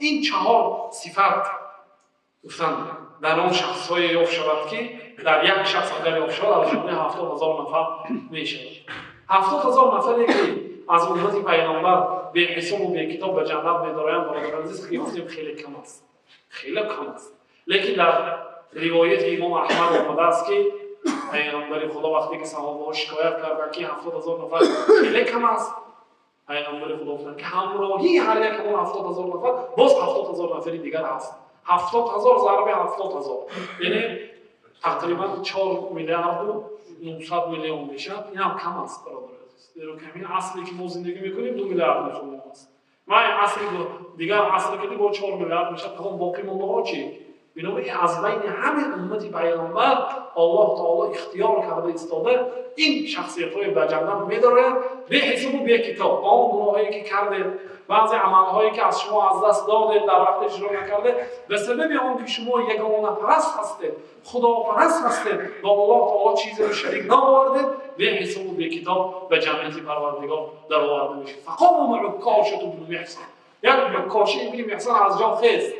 این 4 صفت گفتن در آن شخص‌های یافت شود که در یک شخص اگر یافت شود از جمله 70,000 نفر میشود. 70,000 نفری که از امت پیغمبر به حساب و به کتاب به جنت می‌دارند برادران عزیز خیلی کم است، خیلی کم است. لیکن در روایت امام احمد آمده است که پیغمبر خدا وقتی که صحابه شکایت کردند که 70,000 نفر خیلی کم است، پیغمبر خدا گفتند که همراهی هر یک اون 70,000 نفر باز 70,000 نفری دیگر هست. 70,000 ضرب 70,000 یعنی تقریبا 4 میلیارد و 900 میلیون میشه. این هم کم است برادر عزیز. در همین عصری که ما زندگی میکنیم 2 میلیارد مسلمان است. ما این عصری دیگر عصری که دیگه 4 میلیارد میشه، تمام باقی مونده ها چی؟ بنابراین از بین همه امت پیغمبر الله تعالی اختیار کرده ایستاده این شخصیت‌های به جنت می‌دارند به حساب و به کتاب. آن گناهایی که کردید، بعضی عمل‌هایی که از شما از دست دادید، در وقت اجرا نکردید، به سبب آن که شما یگانه پرست هستید، خداپرست هستید، با الله تعالی چیزی رو شریک نآوردید، به حساب و به کتاب به جنت پروردگار درآورده میشید. فقام عکاشة بن محصن، یک عکاشه بن محصن از جا خیست.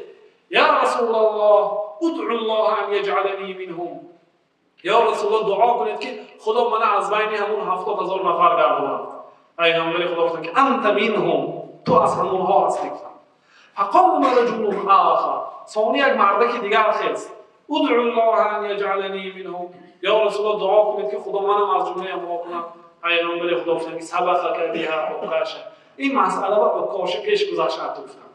یا رسول الله ادعو الله ان یجعلنی منهم. یا رسول الله دعا کنید که خدا من از بین همون 70,000 نفر گرداند. پیغمبر خدا گفتند که انت منهم، تو از همونها هستی. فقام رجل آخر، ثانی یک مرد دیگر خیست. ادعو الله ان یجعلنی منهم. یا رسول الله دعا کنید که خدا منم از جمله آنها کنم. پیغمبر خدا گفتند که سبقك بها عکاشه. این مسئله با عکاشه پیش گذشته گفتند.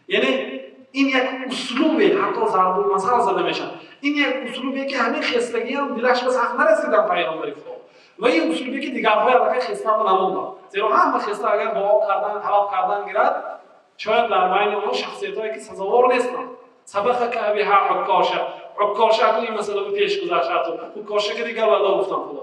یعنی این یک اسلوبه، حتی ضرب المثل زده میشه. این یک اسلوبه که همین خستگی هم دلش به سخت نرسیدن پیغمبر خدا و این اسلوبی که دیگرهای علاقه خسته هم نموندن. زیرا هم خسته اگر دعا کردن طلب کردن گیرد شاید در بین آنها شخصیت‌هایی که سزاوار نیستن. سبقك بها عکاشه، عکاشه که این مسئله به پیش گذشته، عکاشه که دیگر وعده گفتن خدا.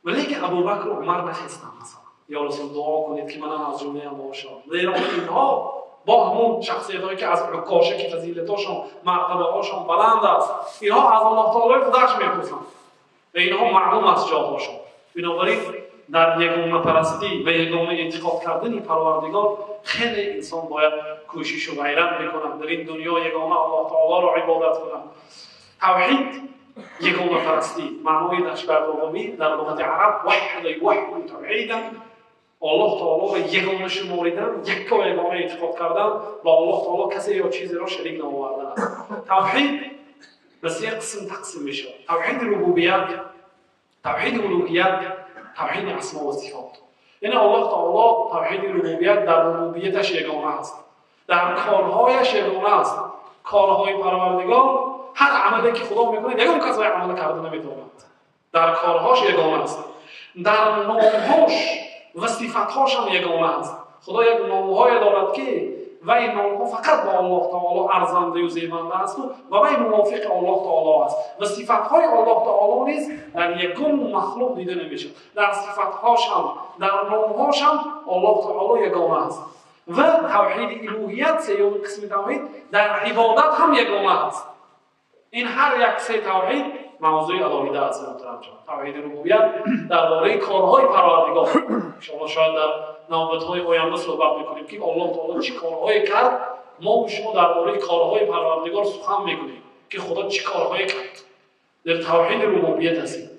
ولی که ابوبکر و عمر نخستن مثلا یا رسول دعا کنید که منم از جمله آنها باشم. زیرا اینها با همون شخصیت‌هایی که از عکاشه که فضیلتاشون مرتبه‌هاشون بلند است، اینها از الله تعالی خودش میپرسن و اینها معلوم است جاهاشون. بنابراین در یگانه پرستی و یگانه انتخاب کردن پروردگار خیلی انسان باید کوشش و غیرت بکنه در این دنیا یگانه الله تعالی را عبادت کنه. توحید یگانه پرستی معنای دشبر لغوی در لغت عرب وحد توحیدا، الله تعالی را یگانه شماریدن، یک و یگانه اعتقاد کردن با الله تعالی کسی یا چیزی را شریک نآوردن. توحید به 3 قسم تقسیم میشه: توحید ربوبیت، توحید الوهیت، توحید اسماء و صفات. یعنی الله تعالی توحید ربوبیت در ربوبیتش یگانه است، در کارهایش یگانه است. کارهای پروردگار هر عملی که خدا میکنه یگان کسی عمل کرده نمیتواند، در کارهاش یگانه است. در نامهاش و صفاتهاش هم یگانه است. خدا یک نامهای دارد که و این نامها فقط با الله تعالی ارزنده و زیبنده است و وی موافق الله تعالی است و صفاتهای الله تعالی نیز در یگان مخلوق دیده نمیشه. در صفاتهاش هم در نامهاش هم الله تعالی یگانه است. و توحید الوهیت سومین قسم توحید در عبادت هم یگانه است. این هر یک سه توحید موضوع علاوه است. محترم جان، توحید ربوبیت درباره کارهای پروردگار شما شاید در نوبت‌های آینده صحبت می‌کنیم که الله تعالی چه کارهایی کرد. ما و شما درباره کارهای پروردگار سخن می‌گوییم که خدا چه کارهایی کرد. در توحید ربوبیت هستیم.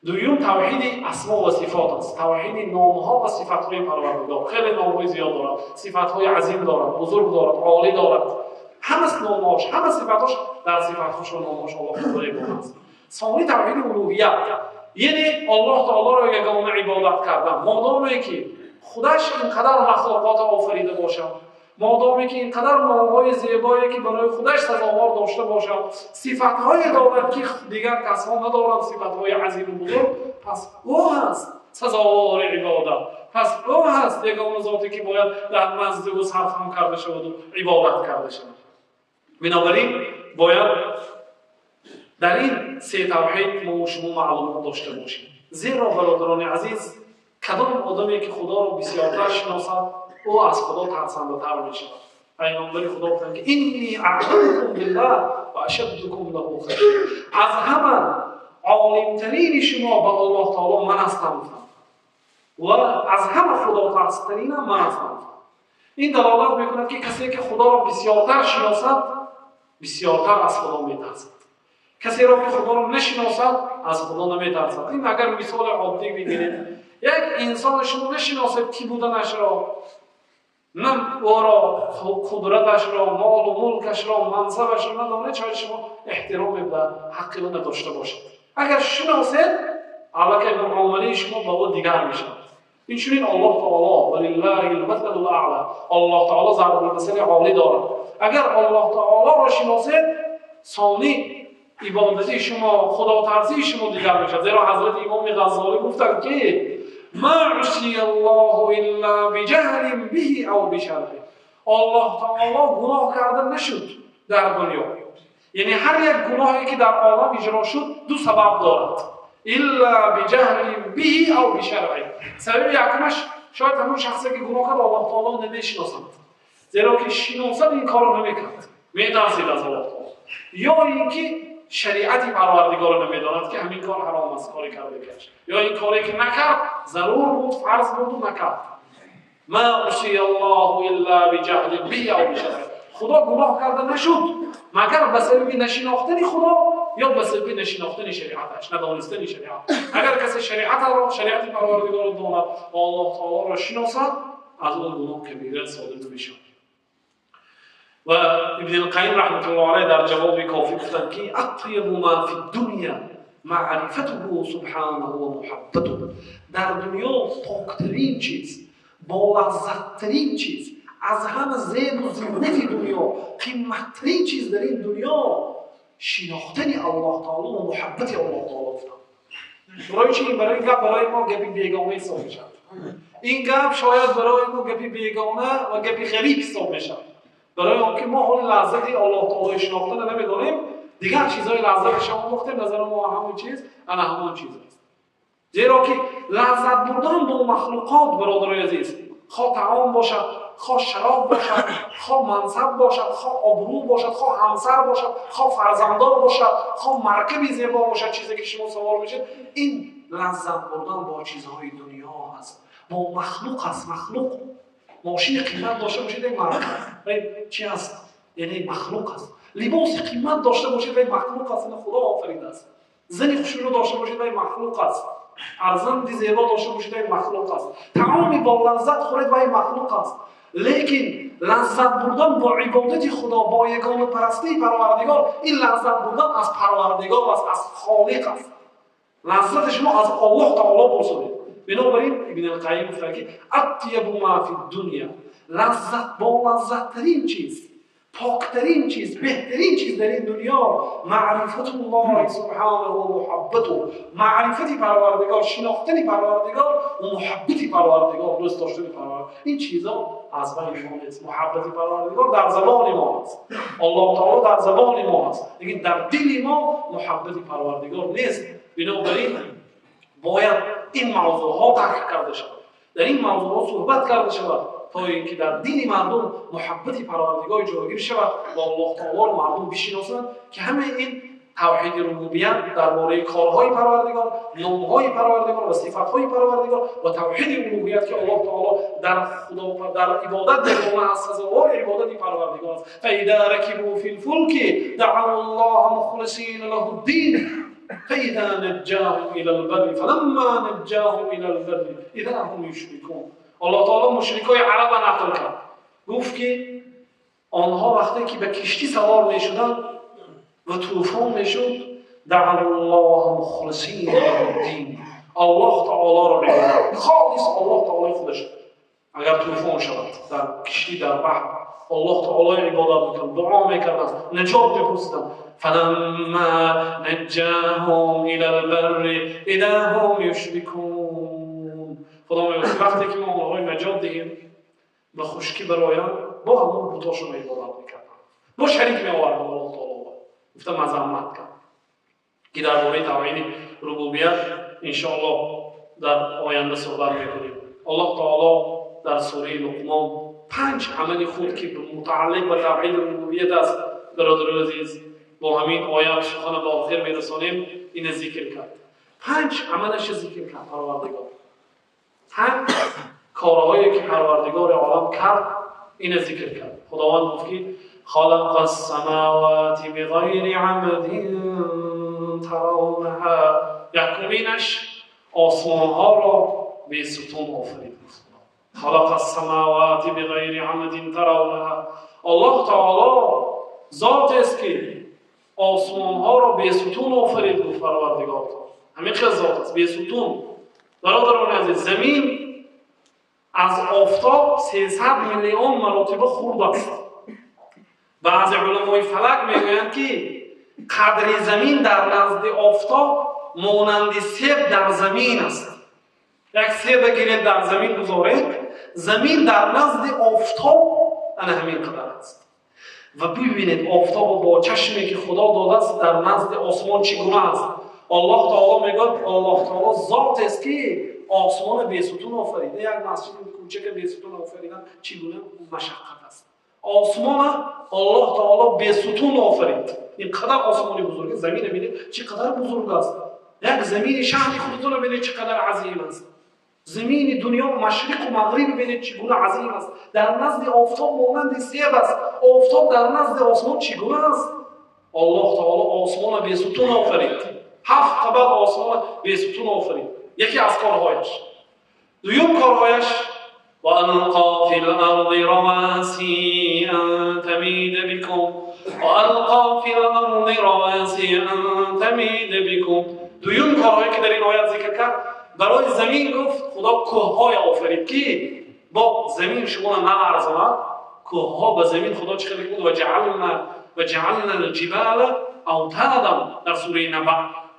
دوم توحید اسماء و صفات است. توحید نام‌ها و صفات‌های پروردگار. خیلی نام‌های زیاد دارد، صفات‌های عظیم دارد، بزرگ دارد، عالی دارد. همه نام‌هاش، همه صفات‌هاش در صفات‌هاش و نام‌هاش الله تعالی یگانه است. ثانی توحید الوهیت، یعنی الله تعالی را یگانه عبادت کردن. مادامی که خودش اینقدر مخلوقات آفریده باشد، مادامی که اینقدر نام‌های زیبایی که برای خودش سزاوار داشته باشد، صفات‌های دارد که دیگر کسان ندارند، صفات‌های عظیم و بزرگ، پس او هست سزاوار عبادت. پس او هست یگانه ذاتی که باید در نزد او سرخم کرده شود و عبادت کرده شود. بنابراین باید در این سه توحید ما و شما معلومات داشته باشیم. زیرا برادران عزیز، کدام آدمی که خدا را بسیارتر شناسد او از خدا ترسنده‌تر میشود. پیامبر خدا گفتند که اینی اعلمکم بالله و اشدکم له خشیه. از همه عالمترین شما به الله تعالی من هستم و از همه خدا ترسترینم من هستم. این دلالت میکند که کسی که خدا را بسیارتر شناسد بسیارتر از خدا میترسد. کسی را که خدا را نشناسد از خدا نمیترسد. این اگر مثال عادی بگیریم، یک انسان شما نشناسید کی بودنش را، نه او را قدرتش را، مال و ملکش را، منصبش را ندانید، شاید شما احترامی به حق او نداشته باشید. اگر شناسید البته معامله شما با او دیگر میشود. این چنین الله تعالی ولله المثل الاعلى، الله تعالی ضرب المثل عالی دارد. اگر الله تعالی را شناسید ثانی عبادتی شما، خدا ترسی شما دیگر میشد. زیرا حضرت امام غزالی گفتند که ما عصی الله الا بجهل به او بشرعه. الله تعالی گناه کرده نشد در دنیا، یعنی هر یک گناهی که در عالم اجرا شد دو سبب دارد، الا بجهل به او بشرعه. سبب یکمش شاید همون شخصی که گناه کرد الله تعالی نمیشناسد، زیرا که شناسد این کارو نمیکرد، میترسید از الله تعالی، یا اینکه شریعت پروردگار رو نمیداند که همین کار حرام است، کاری کرده کش، یا این کاری که نکرد ضرور بود، فرض بود و نکرد. ما عصی الله الا بجهل به او بشرعه. خدا گناه کرده نشد مگر به سبب نشناختن خدا یا به سبب نشناختن شریعتش، ندانستن شریعت. اگر کسی شریعت پروردگار رو داند و الله تعالی را شناسد، از اون گناه کبیره صادر نمیشد. و ابن القیم رحمت الله علیه در جواب کافی گفتند که اطیب ما فی الدنیا معرفته سبحانه و محبته. در دنیا پاکترین چیز، با لذتترین چیز، از همه زیب و زینت دنیا، قیمتترین چیز در این دنیا شناختن الله تعالی و محبت الله تعالی است. برای چی؟ برای گپ برای ما گپی بیگانه حساب میشد. این گپ شاید برای ما گپی بیگانه و گپی غریب حساب میشد، برای آنکه ما حال لذت الله تعالی شناختن نمیدانیم، دیگر چیزهای لذتش هم آموختیم، نظر ما همون چیز انا همون چیز است. زیرا که لذت بردن با مخلوقات برادرای عزیز، خواه طعام باشد، خواه شراب باشد، خواه منصب باشد، خواه آبرو باشد، خواه همسر باشد، خواه فرزندان باشد، خواه مرکبی زیبا باشد، چیزی که شما سوار میشید، این لذت بردن با چیزهای دنیا هست، با مخلوق هست. مخلوق ماشین قیمت داشته باشید این مرکب چی هست؟ یعنی مخلوق هست. لباس قیمت داشته باشید این مخلوق هست، این خدا آفریده است. زن خوشرو داشته باشید این مخلوق است. ارزند زیبا داشته باشید این مخلوق است. طعامی با لذت خورید و این مخلوق است. لیکن لذت بردن با عبادت خدا، با یگانه پرستی پروردگار، این لذت بردن از پروردگار است، از خالق است. لذت شما از الله تعالی برسونید. بنابراین ابن القیم گفته که اطیب ما فی الدنیا، لذت با لذتترین چیز، پاکترین چیز، بهترین چیز در این دنیا معرفت الله سبحانه و محبته، معرفت پروردگار، شناختن پروردگار و محبت پروردگار، دوست داشتن پروردگار. این چیزا از بین ما نیست. محبت پروردگار در زبان ما است، الله تعالی در زبان ما است، لیکن در دل ما محبت پروردگار نیست. بنابراین باید این موضوع ها طرح کرده شود، در این موضوع ها صحبت کرده شود تا اینکه در دین مردم محبت پروردگار جایگیر شود و الله تعالی را مردم بشناسند که همه این توحید ربوبیت درباره کارهای پروردگار، نامهای پروردگار و صفاتهای پروردگار و توحید الوهیت که الله تعالی در خدا در عبادت یگانه است، سزاوار عبادت پروردگار است. فاذا ركبوا في الفلك دعوا الله مخلصين له الدين فاذا نجاهم الى البر فلما نجاهم الى البر اذا هم يشركون. الله تعالی مشرکای عرب نقل کرد، گفت که آنها وقتی که به کشتی سوار میشدند و طوفان میشد، دعوا الله مخلصین له الدین، الله تعالی را می‌خواند خالص الله تعالی خودش. اگر طوفان شود در کشتی در بحر، الله تعالی عبادت می‌کردند، دعا می‌کردند، نجات می‌پرسیدند. فلما نجاهم الى البر اذا هم یشرکون. خدا میگه وقتی که ما آنها نجات دهیم به خشکی برایند، با همون بتاشون عبادت می‌کردند، با شریک می‌آوردند الله تعالی. گفته مذمت کرد که درباره توحید ربوبیت ان شاء الله در آینده صحبت می‌کنیم. الله تعالی در سوره لقمان 5 عمل خود که متعلق به توحید ربوبیت است برادران عزیز با همین آیات سخن به آخر میرسانیم، این ذکر کرد. 5 عملش ذکر کرد پروردگار، 5 کارهایی که پروردگار عالم کرد این ذکر کرد. خداوند گفت که خلق السماوات بغیر عمد ترونها. یکمینش آسمان ها را به ستون آفرید. خلق السماوات بغیر عمد ترونها. الله تعالی ذات است که آسمان ها را به ستون آفرید. گفت پروردگار همین چه ذات است به ستون. برادران عزیز، زمین از آفتاب 300 میلیون مراتب خرد است. بعضی علمای فلک میگویند که قدر زمین در نزد آفتاب مانند سیب در زمین است. یک سیب بگیرید در زمین بذارید، زمین در نزد آفتاب همین قدر است. و ببینید آفتاب با چشمی که خدا داده است در نزد آسمان چگونه است. الله تعالی میگه الله تعالی ذات است که آسمان به ستون آفریده. یک مسجد کوچک به ستون آفریدن چگونه مشقت است. آسمان الله تعالی به ستون آفرید. اینقدر آسمانی بزرگه. زمین ببینید چقدر بزرگ است. یک زمین شهر خودتون ببینید چقدر عظیم است. زمین دنیا مشرق و مغرب ببینید چگونه عظیم است. در نزد آفتاب مانند سیب است. آفتاب در نزد آسمان چگونه است. الله تعالی آسمان به ستون آفرید. 7 طبق آسمان به ستون آفرید. یکی از کارهایش. دوم کارهایش وَأَلْقَى فِي الْأَرْضِ رَوَاسِيَ أَن تَمِيدَ بِكُمْ وَأَلْقَى فِي الْأَرْضِ رَوَاسِيَ أَن تَمِيدَ بِكُمْ. دوم کارهایی که در این آیت ذکر کرد، برای زمین گفت خدا کوههای آفرید که با زمین شما نلرزاند. کوهها به زمین خدا چه خلق بود؟ و جعلنا الجبال اوتادا. در سوره نبأ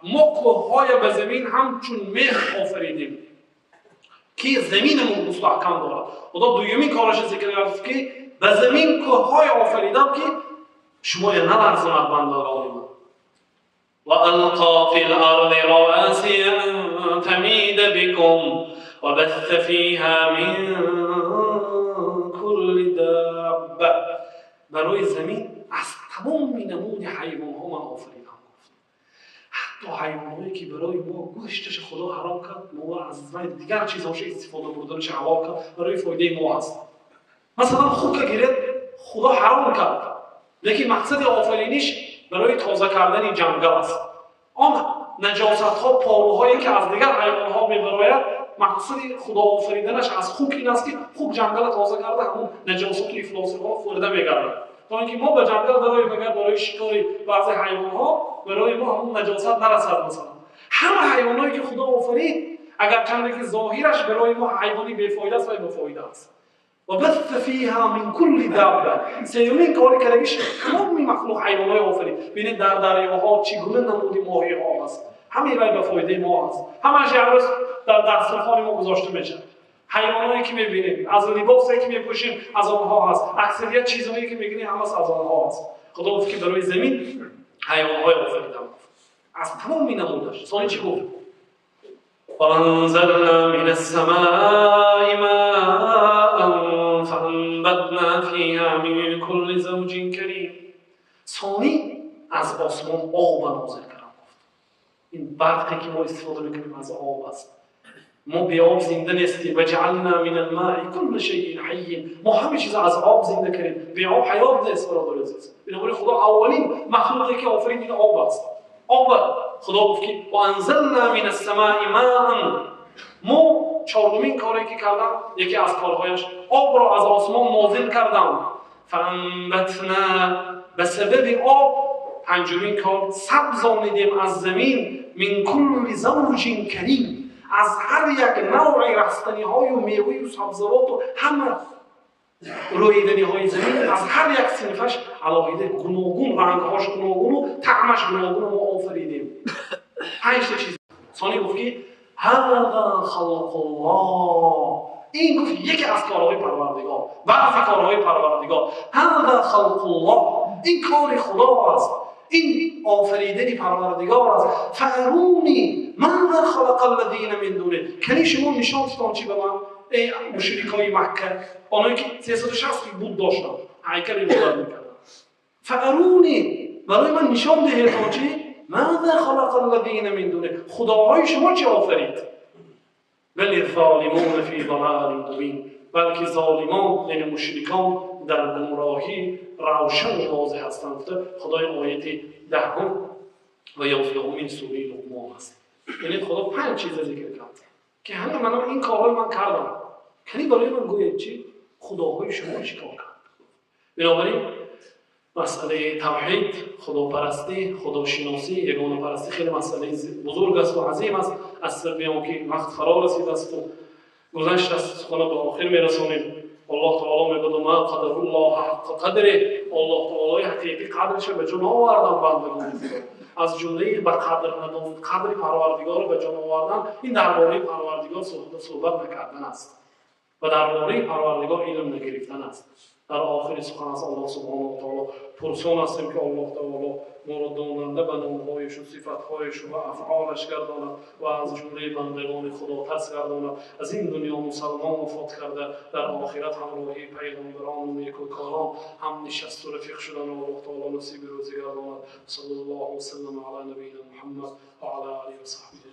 ما کوههای به زمین همچون میخ آفریدیم که زمینمون مستحکم دارد. خدا دومین کارش ذکر کرد که به زمین کوههای آفریدم که شما نلرزاند بندگان من. وَأَلْقَى فِي الْأَرْضِ رَوَاسِيَ أَن تَمِيدَ بِكُمْ وَبَثَّ فِيهَا مِن كُلِّ دَابَّةٍ. برای زمین از تمام نمود حیوان‌ها من آفریدم. حتی حیوانایی که برای ما گوشتش خدا حرام کرد، ما از دیگر چیزهاش استفاده بردنش حلال کرد، برای فایده ما هست. مثلا خوک گیرد خدا حرام کرد، لیکن مقصد آفرینش برای تازه کردن جنگل است. اما نجاست ها، پاروهایی که از دیگر حیوان ها میبراید، مقصد خدا آفریدنش از خوک این است که خوک جنگل تازه کرده همون نجاست و افلاس ها خورده میگردد. تا اینکه ما به جنگل برای شکاری بعضی حیوان ها برای ما همون نجاست نرسد. مثلا همه حیوانایی که خدا آفرید اگر چنده که ظاهرش برای ما حیوانی بیفایده است و بیفایده است. و بث فیها من کل دابه. سیومین کاری کردگیش تمامی مخلوق حیوانای آفرید. ببینید در دریاها چگونه نمودی ماهی ها است. همین رای به فایده ما است. همش امروز در دسترخوان ما گذاشته میشه. حیوانایی که میبینیم، از لباسی که میپوشیم از آنها هست. اکثریت چیزهایی که میگیریم هم از آنها هست. خدا گفت که برای زمین حیوانهای آفریدم. از تمامی نمودش. ثانی چی گفت؟ وَأَنزَلْنَا مِنَ السَّمَاءِ مَاءً فَأَنبَتْنَا فِيهَا مِن كُلِّ زَوْجٍ كَرِيمٍ. ثانی از آسمان آب نازل کردم. این برقی که ما استفاده میکنیم از آب است. ما به آب زنده نیستیم. وجعلنا من الماء كل شيء حي. ما همه چیز از آب زنده کردیم. به آب حیات نیست برادر عزیز. بنابراین خدا اولین مخلوقی که آفرید این آب است. آب. خدا گفت که وانزلنا من السماء ماء. ما چهارمین کاری که کردم، یکی از کارهایش آب را از آسمان نازل کردم. فانبتنا، به سبب آب پنجمین کار سبزانیدیم از زمین من کل زوج کریم. از هر یک نوع رستنی های و میوه و سبزوات و همه رویدنی های زمین از هر یک صنفش علاوه گوناگون، رنگهاش گوناگون و طعمش گوناگون ما آفریدیم. 5 چیز. ثانی گفت که هذا خلق الله. این گفت یکی از کارهای پروردگار، بعضی کارهای پروردگار. هذا خلق الله، این کار خدا است، این آفریدنی پروردگار است. فارونی ماذا خلق الذین من دونه. کنی شما نشان ستان چی به من ای مشرکای مکه، آنهایی که 360 بود داشتن هیکل عبادت میکردن. فارونی، برای من نشان دهید تا چی؟ ماذا خلق الذین من دونه، خداهای شما چی آفرید؟ بل الظالمون فی ضلال مبین. بلکه ظالمان یعنی مشرکان در گمراهی روشن و واضح هستند. خدای آیت 10 و 11 سوره لقمان است. یعنی خدا 5 چیز ذکر کرد که همه من این کارهای من کردم، یعنی برای من گوید چی؟ خداهای شما چیکار کرد؟ بنابراین مسئله توحید، خداپرستی، خداشناسی، یگانه پرستی خیلی مسئله بزرگ است و عظیم است. از سر بیام که وقت فرا رسید است و گذشت است، سخن به آخر میرسانیم. الله تعالی میگه ما قدر الله حق قدره، الله تعالی حقیقی قدرش به جان آوردن بندگان خدا. از جمله به قدر پروردگار به جان آوردن این درباره پروردگار صحبت نکردن است و درباره پروردگار علم نگرفتن است. در آخر سخن از الله سبحانه و تعالی پرسان هستیم که الله تعالی ما را داننده به نامهایش و صفتهایش و افعالش گرداند و از جمله بندگان خدا ترس گرداند. از این دنیا مسلمان وفات کرده در آخرت همراهی پیغمبران و نیکوکاران هم نشست و رفیق شدن و الله تعالی نصیب روزی گرداند. صلی الله وسلم علی نبینا محمد و علی آله و صحبه.